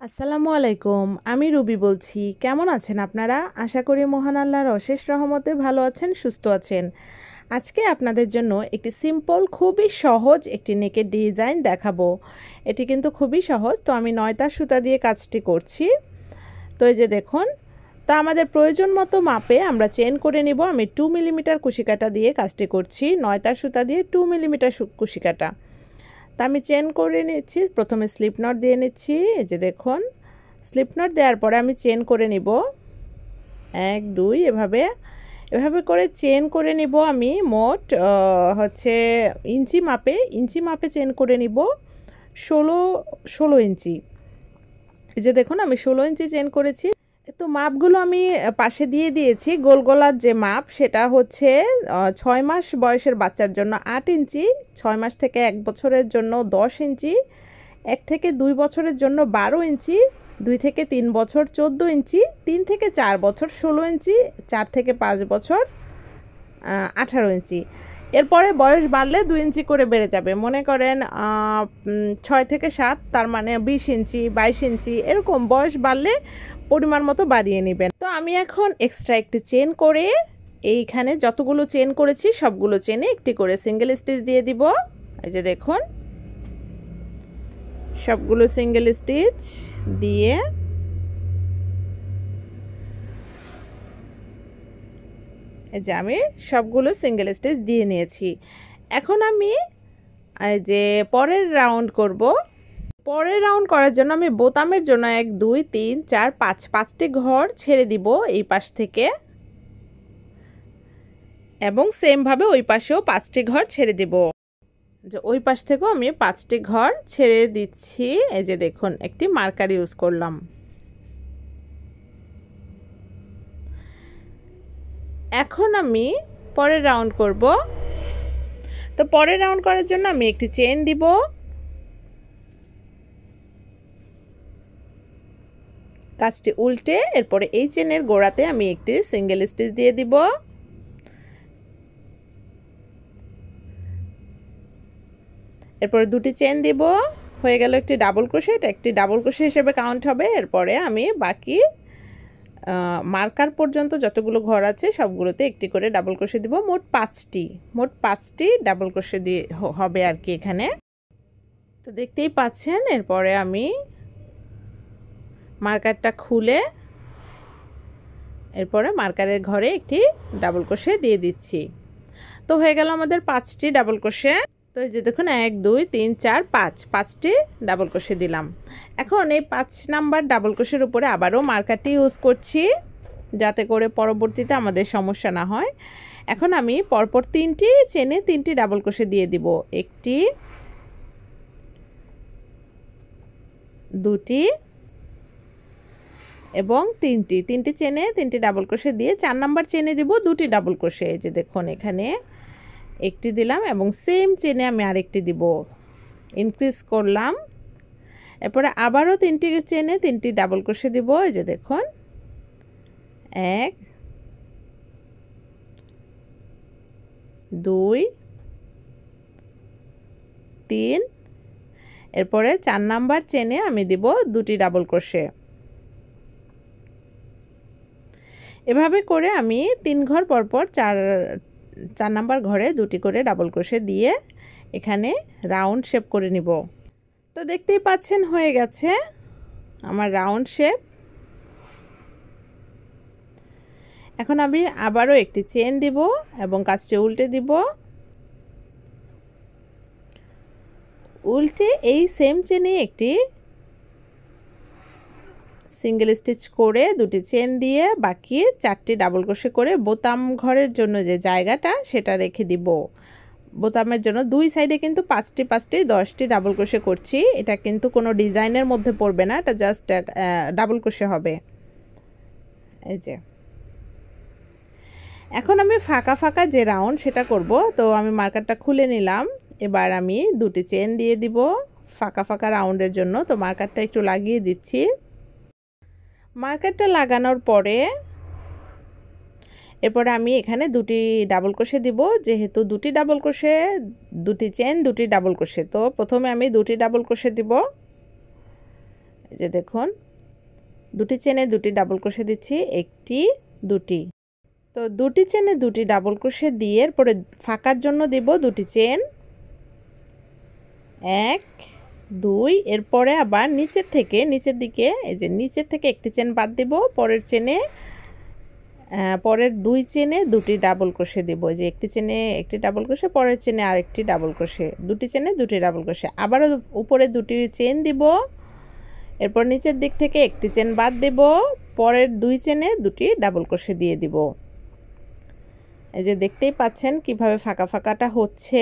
আসসালামু আলাইকুম, আমি রুবি বলছি। কেমন আছেন আপনারা? আশা করি মহান আল্লাহর অশেষ রহমতে ভালো আছেন, সুস্থ আছেন। আজকে আপনাদের জন্য একটি সিম্পল, খুবই সহজ একটি নেকের ডিজাইন দেখাবো। এটি কিন্তু খুবই সহজ। তো আমি 9 তার সুতা দিয়ে কাজটি করছি। তো এই যে দেখুন, তা আমাদের প্রয়োজন মতো মাপে আমরা চেন করে নিব। আমি 2 মিলিমিটার কুশিকাটা দিয়ে কাজটি করছি। 9 তার সুতা দিয়ে 2 মিলিমিটার কুশিকাটা। তা আমি চেন করে নিচ্ছি। প্রথমে স্লিপ নট দিয়ে নিচ্ছি। এই যে দেখুন, স্লিপ নট দেওয়ার পরে আমি চেন করে নিব 1 2 এভাবে করে চেন করে নিব। আমি মোট হচ্ছে ইঞ্চি মাপে চেন করে নিব 16 ইঞ্চি। এই যে দেখুন, আমি 16 ইঞ্চি চেন করেছি। তো মাপগুলো আমি পাশে দিয়ে দিয়েছি। গোল গলার যে মাপ সেটা হচ্ছে 6 মাস বয়সের বাচ্চার জন্য 8 ইঞ্চি, 6 মাস থেকে 1 বছরের জন্য 10 ইঞ্চি, 1 থেকে 2 বছরের জন্য 12 ইঞ্চি, 2 থেকে 3 বছর 14 ইঞ্চি, 3 থেকে 4 বছর 16 ইঞ্চি, 4 থেকে 5 বছর 18 ইঞ্চি। এরপরে বয়স বাড়লে 2 ইঞ্চি করে বেড়ে যাবে। মনে করেন 6 থেকে 7, তার মানে 20 ইঞ্চি, 22 ইঞ্চি, এরকম বয়স বাড়লে পরিমাণ মতো বাড়িয়ে নেবেন। তো আমি এখন এক্সট্রা একটি চেন করে এইখানে যতগুলো চেন করেছি সবগুলো চেনে একটি করে সিঙ্গেল স্টিচ দিয়ে দিব। এই যে দেখুন, সবগুলো সিঙ্গেল স্টিচ দিয়ে এই যে আমি সবগুলো সিঙ্গেল স্টিচ দিয়ে নিয়েছি। এখন আমি এই যে পরের রাউন্ড করব। পরের রাউন্ড করার জন্য আমি বোতামের জন্য 1 2 3 4 5 5টি ঘর ছেড়ে দিব এই পাশ থেকে, এবং সেম ভাবে ওই পাশেও 5টি ঘর ছেড়ে দিব। যে ওই পাশ থেকেও আমি 5টি ঘর ছেড়ে দিচ্ছি। এই যে দেখুন, একটি মার্কার ইউজ করলাম। এখন আমি পরের রাউন্ড করব। তো পরের রাউন্ড করার জন্য আমি একটি চেন দিব, কাজটি উল্টে এরপরে এই চেনের গোড়াতে আমি একটি সিঙ্গেল স্টিচ দিয়ে দিব। এরপরে দুটি চেন দিব। হয়ে গেল একটি ডাবল ক্রোশে। এটা একটি ডাবল ক্রোশে হিসেবে কাউন্ট হবে। এরপরে আমি বাকি মার্কার পর্যন্ত যতগুলো ঘর আছে সবগুলোতে একটি করে ডাবল ক্রোশে দিব। মোট 5টি ডাবল ক্রোশে দিয়ে হবে আর কি এখানে। তো দেখতেই পাচ্ছেন। এরপরে আমি মার্কারটা খুলে এরপরে মার্কারের ঘরে একটি ডাবল ক্রোশে দিয়ে দিচ্ছি। তো হয়ে গেল আমাদের 5টি ডাবল ক্রোশে। তো এই যে দেখুন, 1 2 3 4 5 5টি ডাবল ক্রোশে দিলাম। এখন এই 5 নাম্বার ডাবল ক্রোশের উপরে আবারও মার্কারটি ইউজ করছি, যাতে করে পরবর্তীতে আমাদের সমস্যা না হয়। এখন আমি পরপর 3টি চেনে 3টি ডাবল ক্রোশে দিয়ে দিব। 1টি, 2টি এবং 3টি চেনে 3টি ডাবল ক্রোশে দিয়ে 4 নাম্বার চেনে দিব 2টি ডাবল ক্রোশে। এই যে দেখুন, এখানে একটি দিলাম এবং সেম চেনে আমি আরেকটি দিব, ইনক্রিজ করলাম। এরপরে আবারও 3টি চেনে 3টি ডাবল ক্রোশে দিব। এই যে দেখুন, 1 2 3, এরপরে 4 নাম্বার চেনে আমি দিব 2টি ডাবল ক্রোশে। এভাবে করে আমি 3 ঘর পরপর 4 নাম্বার ঘরে 2টি করে ডাবল ক্রোশে দিয়ে এখানে রাউন্ড শেপ করে নিব। তো দেখতেই পাচ্ছেন, হয়ে গেছে আমার রাউন্ড শেপ। এখন আমি আবারও একটি চেন দিব এবং কাজটি উল্টে দিব। উল্টে এই সেম চেনে একটি সিঙ্গেল স্টিচ করে 2টি চেন দিয়ে বাকি 4টি ডাবল ক্রোশে করে বোতাম ঘরের জন্য যে জায়গাটা সেটা রেখে দিব। বোতামের জন্য 2 সাইডে কিন্তু 5টি 10টি ডাবল ক্রোশে করছি। এটা কিন্তু কোনো ডিজাইনের মধ্যে পড়বে না, এটা জাস্ট ডাবল ক্রোশে হবে। এই যে এখন আমি ফাঁকা যে রাউন্ড সেটা করব। তো আমি মার্কারটা খুলে নিলাম। এবার আমি 2টি চেন দিয়ে দিব ফাঁকা রাউন্ডের জন্য। তো মার্কারটা একটু লাগিয়ে দিচ্ছি। মার্কারটা লাগানোর পরে এরপরে আমি এখানে 2টি ডাবল ক্রোশে দিব। যেহেতু 2টি ডাবল ক্রোশে, 2টি চেন, 2টি ডাবল ক্রোশে, তো প্রথমে আমি 2টি ডাবল ক্রোশে দিব। এই যে দেখুন দুটি চেনে দুটি ডাবল ক্রোশে দিচ্ছি, একটি দুটি। তো দুটি চেনে দুটি ডাবল ক্রোশে দিয়ে এরপরে ফাঁকার জন্য দেব দুটি চেন, 1 2, এরপরে আবার নিচের থেকে নিচের দিকে এই যে নিচের থেকে একটি চেন বাদ দেব, পরের চেনে পরের দুই চেনে দুটি ডাবল ক্রোশে দেব। যে একটি চেনে একটি ডাবল ক্রোশে, পরের চেনে আরেকটি ডাবল ক্রোশে, দুটি চেনে দুটি ডাবল ক্রোশে, আবারও উপরে দুটি চেন দিব, এরপর নিচের দিক থেকে একটি চেন বাদ দেব, পরের দুই চেনে দুটি ডাবল ক্রোশে দিয়ে দিব। এই যে দেখতেই পাচ্ছেন কিভাবে ফাঁকা ফাঁকাটা হচ্ছে।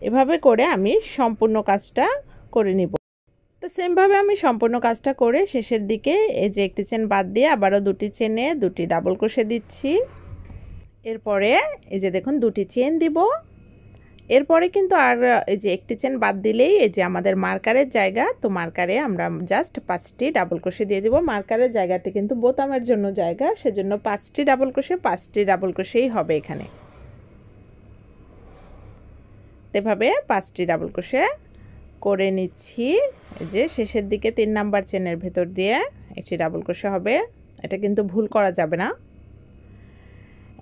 এভাবে করে আমি সম্পূর্ণ কাজটা করে নিব। তো সেমভাবে আমি সম্পূর্ণ কাজটা করে শেষের দিকে এই যে একটি চেন বাদ দিয়ে আবারও দুটি চেনে দুটি ডাবল ক্রোশে দিচ্ছি। এরপরে এই যে দেখুন দুটি চেন দিব, এরপরে কিন্তু আর এই যে একটি চেন বাদ দিলেই এই যে আমাদের মার্কারের জায়গা, তো মার্কারে আমরা জাস্ট 5টি ডাবল ক্রোশে দিয়ে দিব। মার্কারের জায়গাটি কিন্তু বোতামের জন্য জায়গা, সেজন্য 5টি ডাবল ক্রোশে 5টি ডাবল ক্রোশেই হবে এখানে। এভাবে 5টি ডাবল ক্রোশে করে নিচ্ছি। এই যে শেষের দিকে 3 নাম্বার চেনের ভেতর দিয়ে একটি ডাবল ক্রোশে হবে, এটা কিন্তু ভুল করা যাবে না।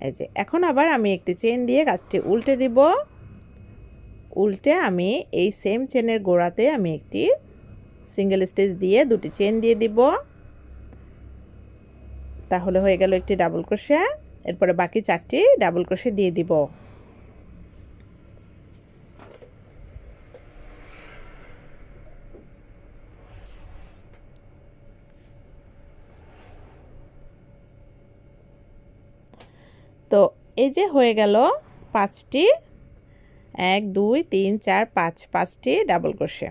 এই যে এখন আবার আমি একটি চেন দিয়ে কাজটি উল্টে দিব, উল্টে আমি এই সেম চেনের গোড়াতে আমি একটি সিঙ্গেল স্টিচ দিয়ে দুটি চেন দিয়ে দিব, তাহলে হয়ে গেল একটি ডাবল ক্রোশে। এরপরে বাকি 4টি ডাবল ক্রোশে দিয়ে দিব। তো এই যে হয়ে গেল 5টি, 1 2 3 4 5, 5টি ডাবল ক্রোশে।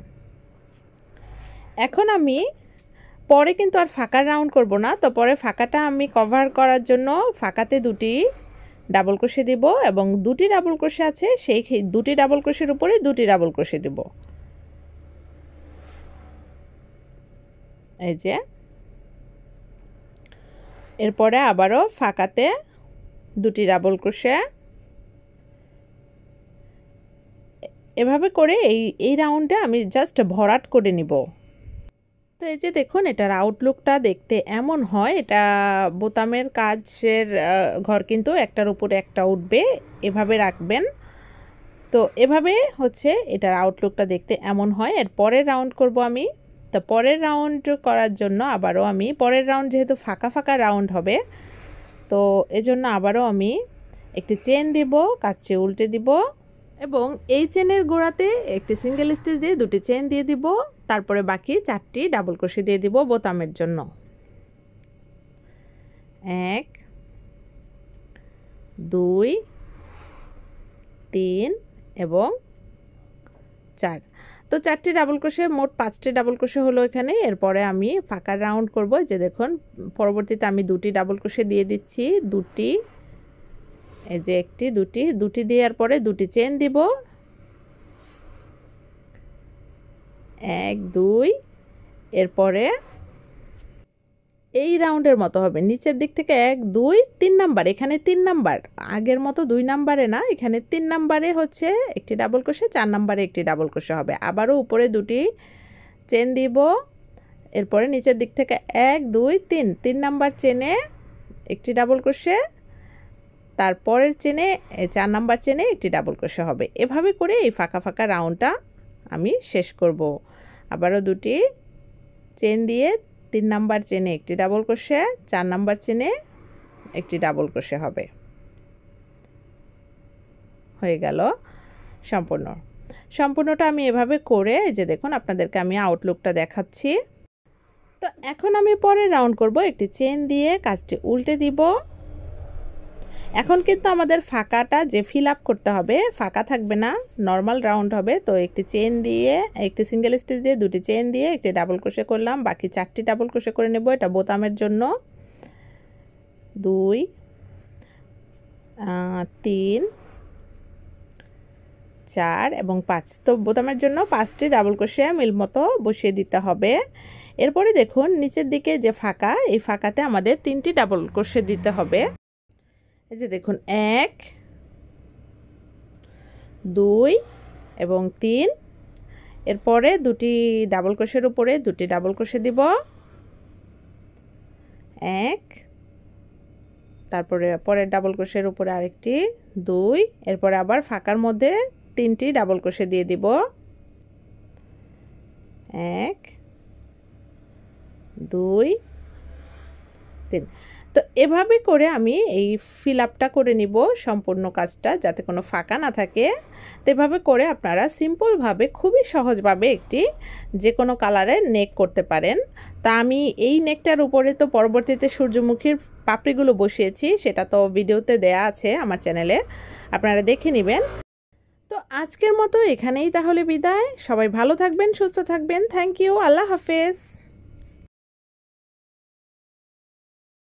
এখন আমি পরে কিন্তু আর ফাঁকা রাউন্ড করব না, তো পরে ফাঁকাটা আমি কভার করার জন্য ফাঁকাতে দুটি ডাবল ক্রোশে দিব এবং দুটি ডাবল ক্রোশে আছে সেই দুটি ডাবল ক্রোশের উপরে দুটি ডাবল ক্রোশে দিব। এই যে এরপরে আবারও ফাঁকাতে দুটি ডাবল ক্রোশে, এভাবে করে এই রাউন্ডে আমি জাস্ট ভরাট করে নিব। তো এই যে দেখুন এটার আউটলুকটা দেখতে এমন হয়, এটা বোতামের কাজের ঘর কিন্তু একটার উপরে একটা উঠবে, এভাবে রাখবেন। তো এভাবে হচ্ছে এটার আউটলুকটা দেখতে এমন হয়। এর পরের রাউন্ড করব আমি। তো পরের রাউন্ড করার জন্য আবারও আমি পরের রাউন্ড যেহেতু ফাঁকা ফাঁকা রাউন্ড হবে, তো এজন্য আবারও আমি একটি চেন দিব, কাজটি উল্টে দিব এবং এই চেনের গোড়াতে একটি সিঙ্গেল স্টিচ দিয়ে দুটি চেন দিয়ে দিব, তারপরে বাকি 4টি ডাবল ক্রোশে দিয়ে দিব বোতামের জন্য। 1 2 3 এবং 4। তো 4টি ডাবল ক্রোশে, মোট 5টি ডাবল ক্রোশে হলো এখানে। এরপরে আমি ফাঁকা রাউন্ড করব। যে দেখুন পরবর্তীতে আমি দুটি ডাবল ক্রোশে দিয়ে দিচ্ছি, দুটি, এই যে একটি দুটি দেওয়ার পরে দুটি চেন দিব, 1 2, এরপরে এই রাউন্ডের মতো হবে, নিচের দিক থেকে 1 2 3 নাম্বার, এখানে 3 নাম্বার, আগের মতো 2 নাম্বারে না, এখানে 3 নাম্বারে হচ্ছে একটি ডাবল ক্রোশে, 4 নাম্বারে একটি ডাবল ক্রোশে হবে। আবারও উপরে দুটি চেন দিব, এরপরে নিচের দিক থেকে 1 2 3 নাম্বার চেনে একটি ডাবল ক্রোশে, তারপরের চেনে 4 নাম্বার চেনে একটি ডাবল ক্রোশে হবে। এভাবে করে এই ফাঁকা ফাঁকা রাউন্ডটা আমি শেষ করব। আবারও দুটি চেন দিয়ে 3 নাম্বার চেনে একটি ডাবল ক্রোশে, 4 নাম্বার চেনে একটি ডাবল ক্রোশে হবে। হয়ে গেল সম্পূর্ণটা আমি এভাবে করে এই যে দেখুন আপনাদেরকে আমি আউটলুকটা দেখাচ্ছি। তো এখন আমি পরের রাউন্ড করব, একটি চেন দিয়ে কাজটি উল্টে দিব। এখন কিন্তু আমাদের ফাঁকাটা যে ফিল আপ করতে হবে, ফাঁকা থাকবে না, নর্মাল রাউন্ড হবে। তো একটি চেন দিয়ে একটি সিঙ্গেল স্টিচ দিয়ে দুটি চেন দিয়ে একটি ডাবল ক্রোশে করলাম, বাকি 4টি ডাবল ক্রোশে করে নেব। এটা বোতামের জন্য 2 3 4 এবং 5। তো বোতামের জন্য 5টি ডাবল ক্রোশে মিল মতো বসিয়ে দিতে হবে। এরপরে দেখুন নিচের দিকে যে ফাঁকা, এই ফাঁকাতে আমাদের 3টি ডাবল ক্রোশে দিতে হবে। এই যে দেখুন 1 2 এবং 3, এরপরে দুটি ডাবল ক্রোশের উপরে দুটি ডাবল ক্রোশে দিব, এক, তারপরে পরের ডাবল ক্রোশের উপরে আরেকটি, দুই, এরপরে আবার ফাঁকার মধ্যে তিনটি ডাবল ক্রোশে দিয়ে দিব, এক, দুই, তিন। তো এভাবে করে আমি এই ফিল আপটা করে নিব সম্পূর্ণ কাজটা, যাতে কোনো ফাঁকা না থাকে। তো এভাবে করে আপনারা সিম্পলভাবে খুবই সহজভাবে একটি যে কোনো কালারের নেক করতে পারেন। তা আমি এই নেকটার উপরে তো পরবর্তীতে সূর্যমুখীর পাপড়িগুলো বসিয়েছি, সেটা তো ভিডিওতে দেয়া আছে আমার চ্যানেলে, আপনারা দেখে নেবেন। তো আজকের মতো এখানেই তাহলে বিদায়। সবাই ভালো থাকবেন, সুস্থ থাকবেন। থ্যাংক ইউ, আল্লাহ হাফেজ।